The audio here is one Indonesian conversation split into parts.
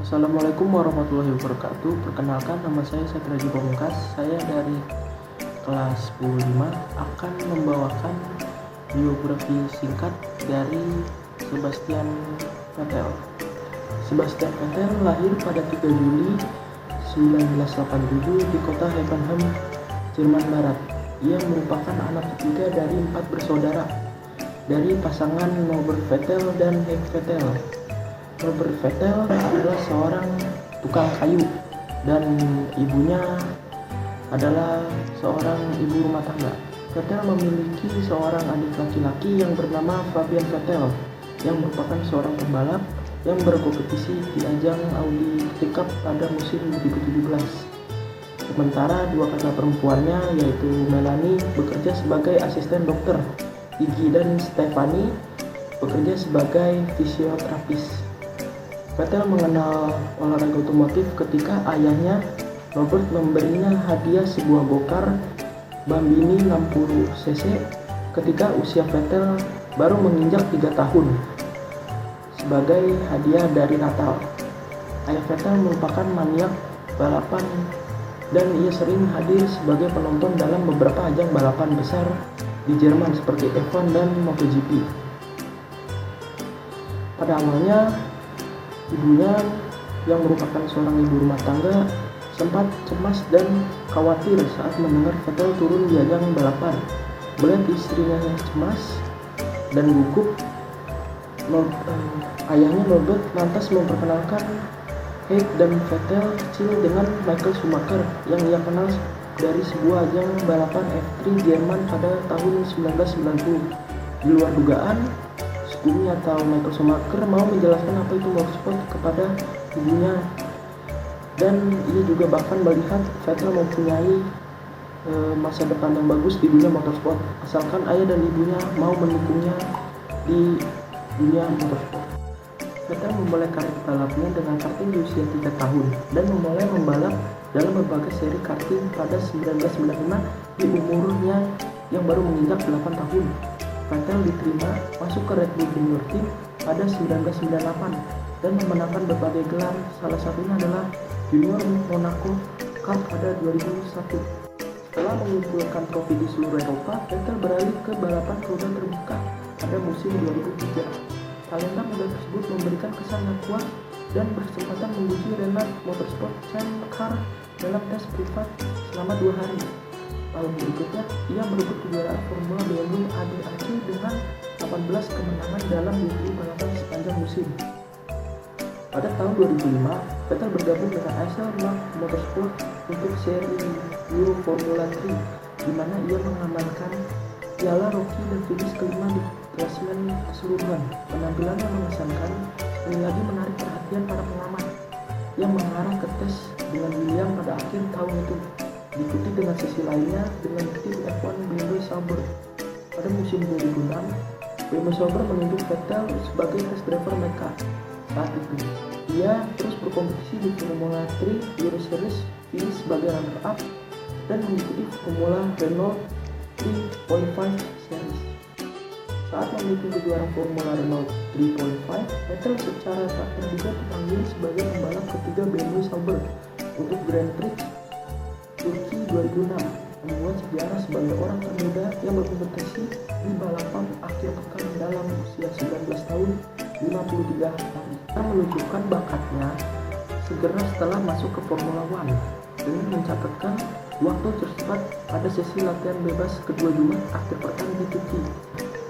Assalamualaikum warahmatullahi wabarakatuh. Perkenalkan, nama saya Satraji Pamungkas. Saya dari kelas 10 akan membawakan biografi singkat dari Sebastian Vettel. Sebastian Vettel lahir pada 3 Juli 1987 di kota Heidenheim, Jerman Barat. Ia merupakan anak ketiga dari 4 bersaudara dari pasangan Norbert Vettel dan Henk Vettel. Robert Vettel adalah seorang tukang kayu dan ibunya adalah seorang ibu rumah tangga. Vettel memiliki seorang adik laki-laki yang bernama Fabian Vettel yang merupakan seorang pembalap yang berkompetisi di ajang Audi Cup pada musim 2017. Sementara dua kakak perempuannya yaitu Melanie bekerja sebagai asisten dokter, Iggy dan Stephanie bekerja sebagai fisioterapis. Vettel mengenal olahraga otomotif ketika ayahnya Robert memberinya hadiah sebuah go-kart Bambini 60cc ketika usia Vettel baru menginjak 3 tahun sebagai hadiah dari Natal. Ayah Vettel merupakan maniak balapan dan ia sering hadir sebagai penonton dalam beberapa ajang balapan besar di Jerman seperti F1 dan MotoGP. Pada awalnya, ibunya yang merupakan seorang ibu rumah tangga sempat cemas dan khawatir saat mendengar Vettel turun di ajang balapan. Melihat istrinya yang cemas dan gugup, ayahnya Norbert lantas memperkenalkan Henk dan Vettel kecil dengan Michael Schumacher yang ia kenal dari sebuah ajang balapan F3 Jerman pada tahun 1990. Di luar dugaan, Bumi atau Michael Schumacher mau menjelaskan apa itu motorsport kepada ibunya, dan ia juga bahkan melihat Vettel mempunyai masa depan yang bagus di dunia motorsport asalkan ayah dan ibunya mau mendukungnya di dunia motorsport. Vettel memulai karir balapnya dengan karting di usia 3 tahun dan memulai membalap dalam berbagai seri karting pada 1995 di umurnya yang baru menginjak 8 tahun. Vettel diterima masuk ke Red Bull Junior Team pada 1998 dan memenangkan berbagai gelar, salah satunya adalah Junior Monaco Cup pada 2001. Setelah mengumpulkan trofi di seluruh Eropa, Vettel beralih ke balapan roda terbuka pada musim 2003. Talenta muda tersebut memberikan kesan yang kuat dan berkesempatan menguji Renard Motorsport Champ Car dalam tes privat selama 2 hari. Tahun berikutnya, ia merebut kejuaraan Formula BMW ADAC dengan 18 kemenangan dalam 20 balapan sepanjang musim. Pada tahun 2005, Vettel bergabung dengan Acer Mark Motorsport untuk seri Euro Formula 3, di mana ia mengamankan piala Rookie dan finish kelima di klasemen keseluruhan. Penampilan yang mengesankan ini lagi menarik perhatian para pengamat yang mengarah ke tes dengan Williams pada akhir tahun itu, diikuti dengan sesi lainnya dengan tim F1 BMW Sauber. Pada musim 2006, BMW Sauber menunjuk Vettel sebagai test driver mereka. Saat itu, ia terus berkompetisi di Formula 3 Euro Series, finish sebagai runner-up dan mengikuti Formula Renault 3.5 Series. Saat memimpin kejuaraan Formula Renault 3.5, Vettel secara tak terduga dipanggil sebagai pembalap ketiga BMW Sauber untuk Grand Prix Turki 2006, membuat sejarah sebagai orang termuda yang berkompetisi di balapan akhir pekan dalam usia 19 tahun 53 hari. Dia menunjukkan bakatnya segera setelah masuk ke Formula One dengan mencatatkan waktu tercepat pada sesi latihan bebas kedua Jumat akhir pekan di Turki.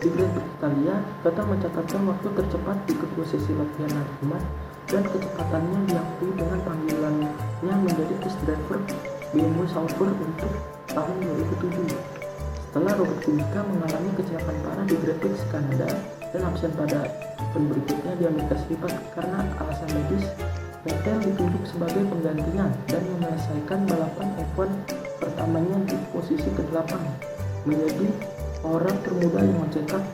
Di Grand Prix Italia, Vettel mencatatkan waktu tercepat di kedua sesi latihan hari Jumat dan kecepatannya diakui dengan panggilannya menjadi test driver BMW Sauber untuk tahun 2007. Setelah Robert Kubica mengalami kecelakaan parah di Grand Prix Kanada dan absen pada event berikutnya di Amerika Serikat karena alasan medis, Vettel ditunjuk sebagai penggantinya dan menyelesaikan balapan F1 pertamanya di posisi ke-8, menjadi orang termuda yang mencetak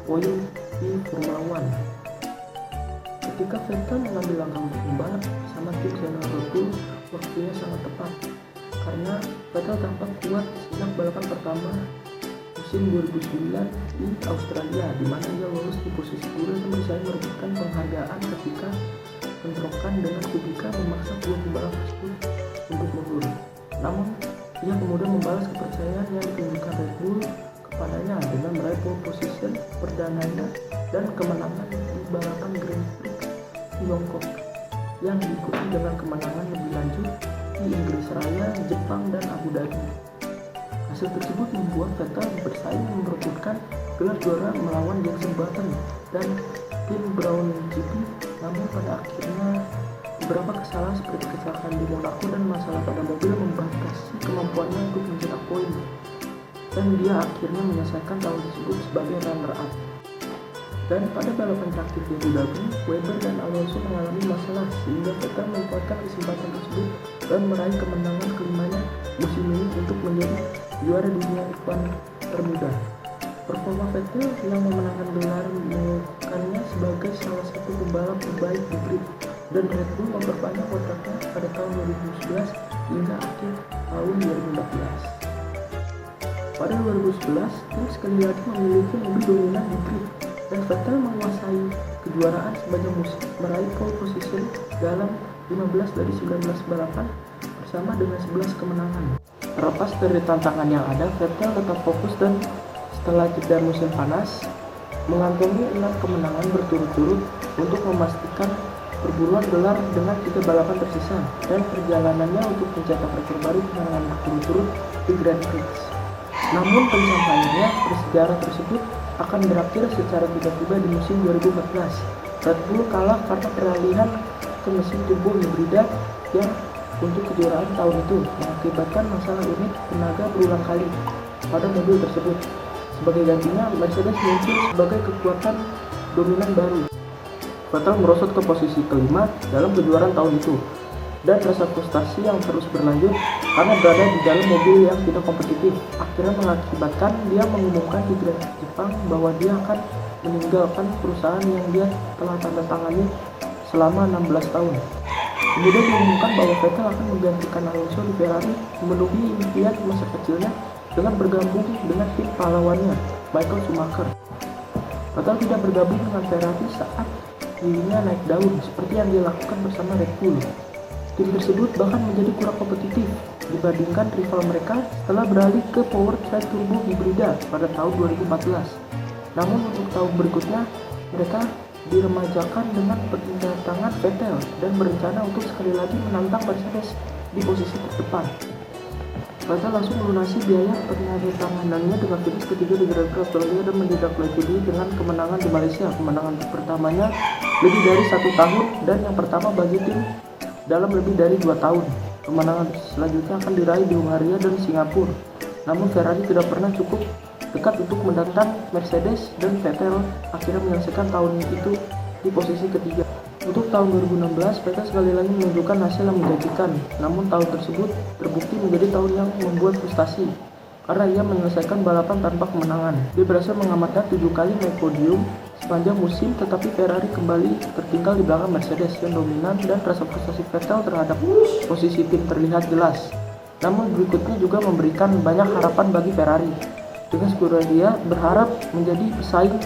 poin di Formula One. Ketika Vettel mengambil langkah untuk membalap bersama tim senior Red Bull, waktunya sangat tepat karena Vettel tampak kuat sejak balapan pertama musim 2009 di Australia, di mana ia lolos di posisi kedua dan bisa merebutkan penghargaan ketika bentrokan dengan Kubica memaksa kedua pembalap tersebut untuk mundur. Namun, ia kemudian membalas kepercayaan yang ditunjukkan Red Bull kepadanya dengan meraih pole position perdananya dan kemenangan di balapan Grand Prix Tiongkok yang diikuti dengan kemenangan lebih lanjut di Inggris Raya, Jepang, dan Abu Dhabi. Hasil tersebut membuat Vettel bersaing memperebutkan gelar juara melawan Jenson Button dan tim Brown GP, namun pada akhirnya beberapa kesalahan seperti kecelakaan di Monaco dan masalah pada mobil membatasi kemampuannya untuk mencetak poin, dan dia akhirnya menyelesaikan tahun tersebut sebagai runner-up. Dan pada balapan terakhir di Abu Dhabi, Webber dan Alonso mengalami masalah sehingga Vettel memanfaatkan kesempatan tersebut dan meraih kemenangan kelimanya musim ini untuk menjadi juara dunia F1 termuda. Performa Vettel yang memenangkan gelar menunjukkannya sebagai salah satu pembalap terbaik di grid, dan Red Bull memperpanjang kontraknya pada tahun 2011 hingga akhir tahun 2014. Pada 2011, tim sekali lagi memiliki mobil dominan di grid, dan Vettel menguasai kejuaraan sepanjang musim, meraih pole position dalam 15 dari 19 balapan bersama dengan 11 kemenangan. Terlepas dari tantangan yang ada, Vettel tetap fokus dan setelah jeda musim panas, mengantongi 6 kemenangan berturut-turut untuk memastikan perburuan gelar dengan 3 balapan tersisa, dan perjalanannya untuk mencetak rekor baru kemenangan berturut-turut di Grand Prix. Namun pencapaiannya bersejarah tersebut akan berakhir secara tiba-tiba di musim 2014. Red Bull kalah karena peralihan ke mesin turbo hibrida yang untuk kejuaraan tahun itu mengakibatkan masalah unit tenaga berulang kali pada mobil tersebut. Sebagai gantinya, Mercedes muncul sebagai kekuatan dominan baru. Vettel merosot ke posisi kelima dalam kejuaraan tahun itu, dan rasa frustasi yang terus berlanjut karena berada di dalam mobil yang tidak kompetitif akhirnya mengakibatkan dia mengumumkan di Grand Prix Jepang bahwa dia akan meninggalkan perusahaan yang dia telah tanda tangani selama 16 tahun. Kemudian diumumkan bahwa Vettel akan menggantikan Alonso di Ferrari, memenuhi impian masa kecilnya dengan bergabung dengan tim pahlawannya, Michael Schumacher. Vettel tidak bergabung dengan Ferrari saat dirinya naik daun seperti yang dilakukan bersama Red Bull. Tim tersebut bahkan menjadi kurang kompetitif dibandingkan rival mereka setelah beralih ke powertrain turbo hibrida pada tahun 2014. Namun untuk tahun berikutnya, mereka diremajakan dengan kedatangan Vettel dan berencana untuk sekali lagi menantang Mercedes di posisi terdepan. Vettel langsung melunasi biaya penandatanganannya dengan finish ketiga di Grand Prix Australia dan menindaklanjuti dengan kemenangan di Malaysia. Kemenangan pertamanya lebih dari 1 tahun dan yang pertama bagi tim dalam lebih dari 2 tahun. Kemenangan selanjutnya akan diraih di Hungaria dan Singapura. Namun Ferrari tidak pernah cukup dekat untuk menantang Mercedes, dan Vettel akhirnya menyelesaikan tahun itu di posisi ketiga. Untuk tahun 2016, Vettel sekali lagi menunjukkan hasil yang menjanjikan. Namun tahun tersebut terbukti menjadi tahun yang membuat frustasi karena ia menyelesaikan balapan tanpa kemenangan. Dia berhasil mengamankan 7 kali naik podium sepanjang musim, tetapi Ferrari kembali tertinggal di belakang Mercedes yang dominan, dan rasa frustasi Vettel terhadap posisi tim terlihat jelas. Namun berikutnya juga memberikan banyak harapan bagi Ferrari. Dengan segera dia berharap menjadi pesaing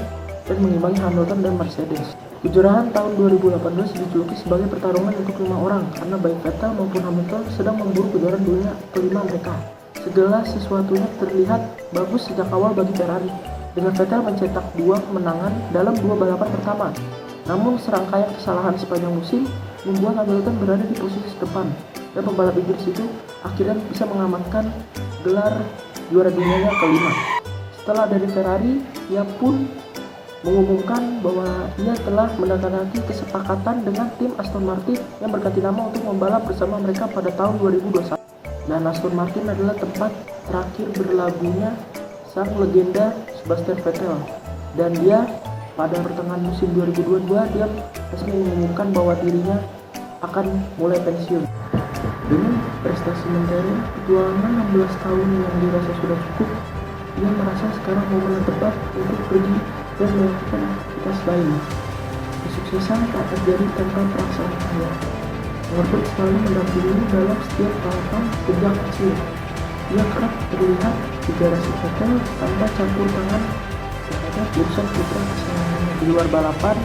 dan mengimbangi Hamilton dan Mercedes. Kejuaraan tahun 2018 dijuluki sebagai pertarungan untuk 5 orang karena baik Vettel maupun Hamilton sedang memburu kejuaraan dunia kelima mereka. Segala sesuatunya terlihat bagus sejak awal bagi Ferrari, dengan Vettel mencetak 2 kemenangan dalam 2 balapan pertama. Namun serangkaian kesalahan sepanjang musim membuat Hamilton berada di posisi depan, dan pembalap Inggris itu akhirnya bisa mengamankan gelar juara dunia yang kelima. Setelah dari Ferrari, ia pun mengumumkan bahwa ia telah menandatangani kesepakatan dengan tim Aston Martin yang berganti nama untuk membalap bersama mereka pada tahun 2021. Dan Aston Martin adalah tempat terakhir berlabuhnya sang legenda Sebastian Vettel. Dan dia pada pertengahan musim 2022 dia resmi mengumumkan bahwa dirinya akan mulai pensiun. Dengan prestasi menteri perjuangan 16 tahun yang dirasa sudah cukup, ia merasa sekarang momen yang tepat untuk pergi dan melakukan aktivitas lain. Kesuksesan tak terjadi tanpa perasaan kaya. Norbert selalu mendampingi dalam setiap balapan sejak kecil. Ia kerap terlihat di garasi Vettel tanpa campur tangan terhadap urusan putra kesayangannya. Di luar balapan,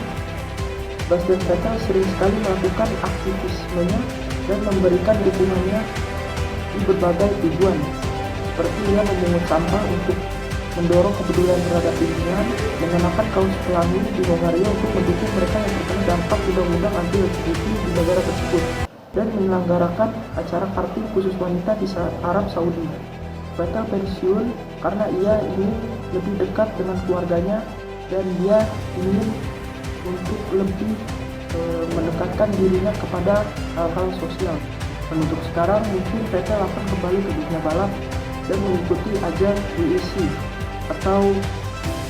Sebastian Vettel sering sekali melakukan aktivismenya dan memberikan dukungannya di berbagai tujuan, seperti ia memungut sampah untuk mendorong kepedulian terhadap lingkungan, mengenakan kaos pelangi di Hongaria untuk mendukung mereka yang terkena dampak undang-undang anti-LGBT di negara tersebut, dan menyelenggarakan acara karting khusus wanita di Arab Saudi. Vettel pensiun karena ia ingin lebih dekat dengan keluarganya dan dia ingin untuk lebih mendekatkan dirinya kepada hal-hal sosial. Dan untuk sekarang mungkin Vettel akan kembali ke dunia balap dan mengikuti ajang WEC atau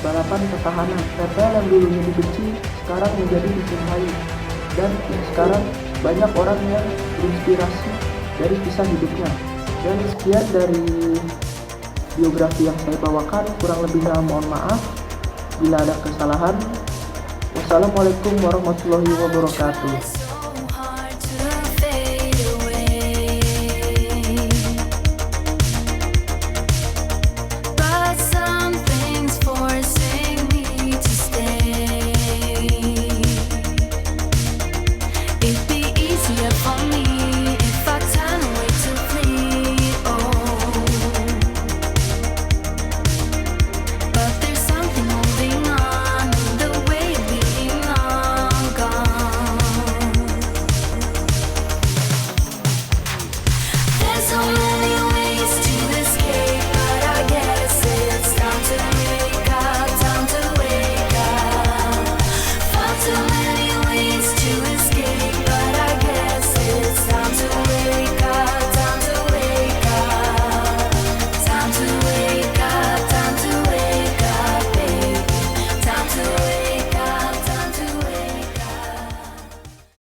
balapan petahana. Vettel yang dulunya dibenci sekarang menjadi dicintai, dan sekarang banyak orang yang terinspirasi dari kisah hidupnya. Dan sekian dari biografi yang saya bawakan, kurang lebihnya mohon maaf bila ada kesalahan. Wassalamualaikum warahmatullahi wabarakatuh.